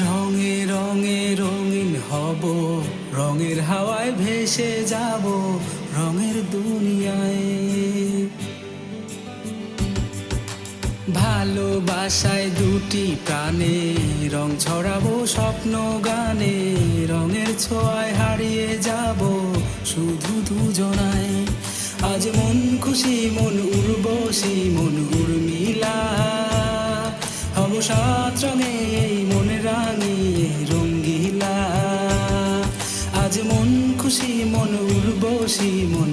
রঙে রঙে রঙিন হব, রঙের হাওয়ায় ভেসে যাব রঙের দুনিয়ায়। ভালোবাসায় দুটি প্রাণে রং ছড়াবো স্বপ্ন গানে, রঙের ছোঁয়ায় হারিয়ে যাব শুধু দুজনায়। আজ মন খুশি মন উর্বশী মন উর্মিলা, হব সাত রঙে এই মন রাঙিয়ে রঙ্গিলা। আজ মন খুশি মন উর্বশী মন